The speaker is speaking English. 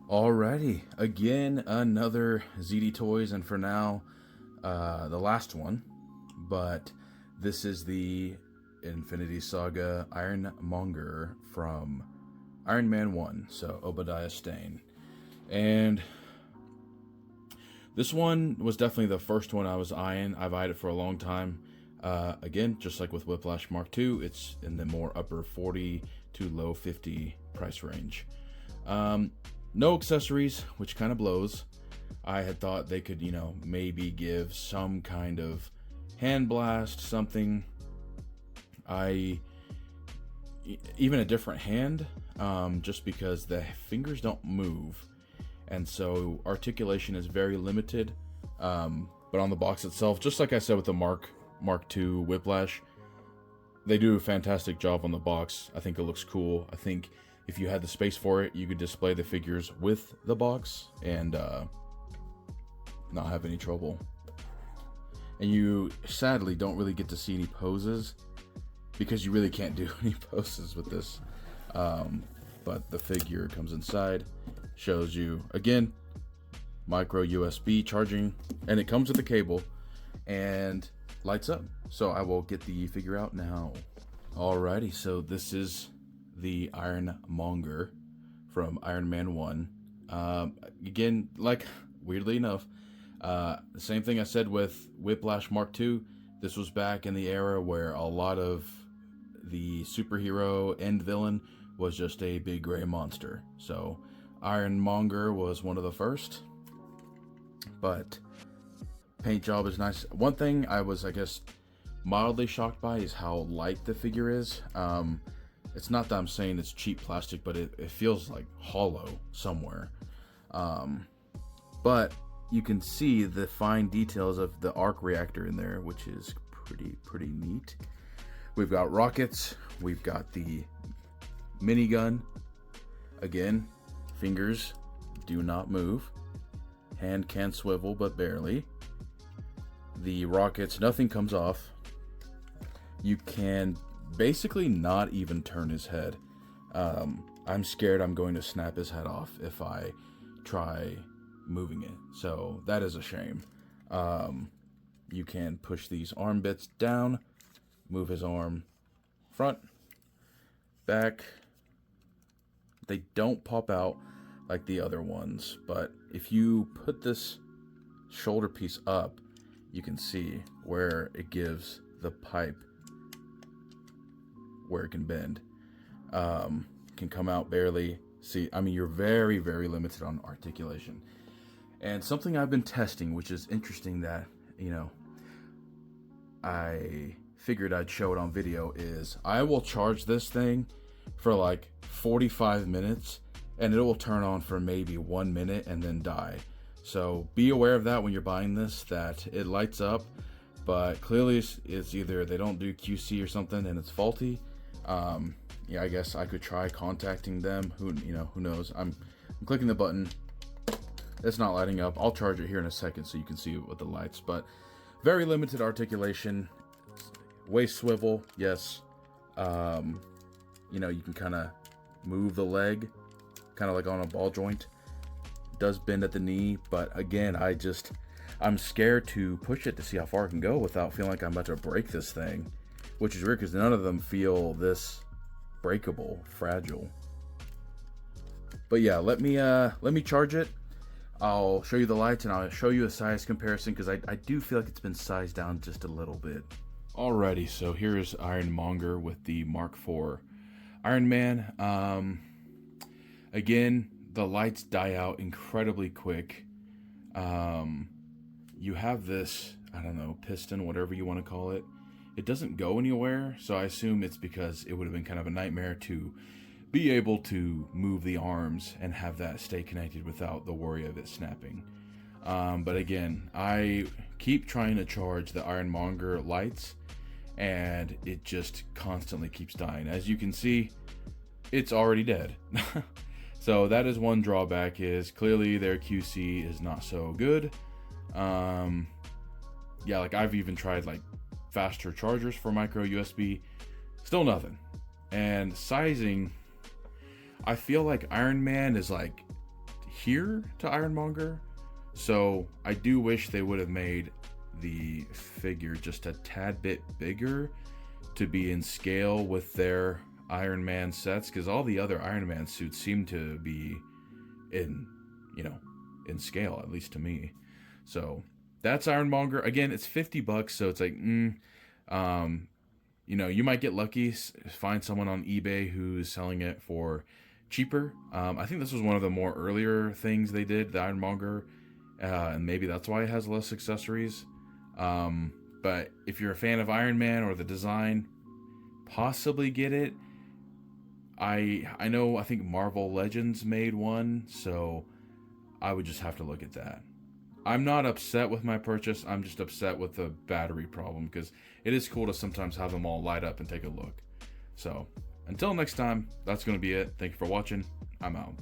Alrighty, again another ZD Toys, and for now, the last one. But this is the Infinity Saga Iron Monger from Iron Man 1, so Obadiah Stane. And this one was definitely the first one I was eyeing. I've eyed it for a long time. Again, just like with Whiplash Mark II, it's in the more upper 40 to low 50 price range. No accessories, which kind of blows. I had thought they could, maybe give some kind of hand blast, something. Even a different hand, just because the fingers don't move, and so articulation is very limited. But on the box itself, just like I said with the Mark II Whiplash, they do a fantastic job on the box. I think it looks cool. I think if you had the space for it, you could display the figures with the box and not have any trouble. And you sadly don't really get to see any poses because you really can't do any poses with this. But the figure comes inside, shows you again micro USB charging, and it comes with a cable and lights up. So I will get the figure out now. Alrighty, so this is the Iron Monger from Iron Man 1. Again, like, weirdly enough, the same thing I said with Whiplash Mark II. This was back in the era where a lot of the superhero end villain was just a big gray monster. So Iron Monger was one of the first. But paint job is nice. One thing I was, I guess, mildly shocked by is how light the figure is. It's not that I'm saying it's cheap plastic, but it feels like hollow somewhere. But you can see the fine details of the arc reactor in there, which is pretty neat. We've got rockets. We've got the minigun. Again, fingers do not move. Hand can swivel, but barely. The rockets, nothing comes off. You can basically not even turn his head. I'm scared I'm going to snap his head off if I try moving it, so that is a shame. You can push these arm bits down, move his arm front, back. They don't pop out like the other ones, but if you put this shoulder piece up, you can see where it gives the pipe where it can bend. Can come out barely. See, I mean, you're very limited on articulation. And something I've been testing, which is interesting that, I figured I'd show it on video, is I will charge this thing for like 45 minutes and it will turn on for maybe 1 minute and then die. So be aware of that when you're buying this, that it lights up, but clearly it's either they don't do QC or something and it's faulty. Yeah, I guess I could try contacting them. Who knows? I'm clicking the button. It's not lighting up. I'll charge it here in a second so you can see it with the lights, but very limited articulation. Waist swivel, yes. You can kind of move the leg, kind of like on a ball joint. Does bend at the knee, but again, I'm scared to push it to see how far it can go without feeling like I'm about to break this thing, which is weird because none of them feel this breakable, fragile. But yeah, let me charge it. I'll show you the lights and I'll show you a size comparison because I do feel like it's been sized down just a little bit. Alrighty, so here's Iron Monger with the Mark IV Iron Man. Again, the lights die out incredibly quick. You have this, I don't know, piston, whatever you want to call it. It doesn't go anywhere, so I assume it's because it would have been kind of a nightmare to be able to move the arms and have that stay connected without the worry of it snapping. But again, I keep trying to charge the Iron Monger lights and it just constantly keeps dying. As you can see, it's already dead. So that is one drawback, is clearly their QC is not so good. Yeah, like I've even tried like faster chargers for micro USB, still nothing. And sizing, I feel like Iron Man is like, here to Ironmonger. So I do wish they would have made the figure just a tad bit bigger to be in scale with their Iron Man sets, because all the other Iron Man suits seem to be in, in scale, at least to me. So that's Ironmonger. Again, it's $50, so it's like, you might get lucky, find someone on eBay who's selling it for cheaper. I think this was one of the more earlier things they did, the Ironmonger, and maybe that's why it has less accessories. But if you're a fan of Iron Man or the design, possibly get it. I think Marvel Legends made one, so I would just have to look at that. I'm not upset with my purchase. I'm just upset with the battery problem, because it is cool to sometimes have them all light up and take a look. So until next time, that's going to be it. Thank you for watching. I'm out.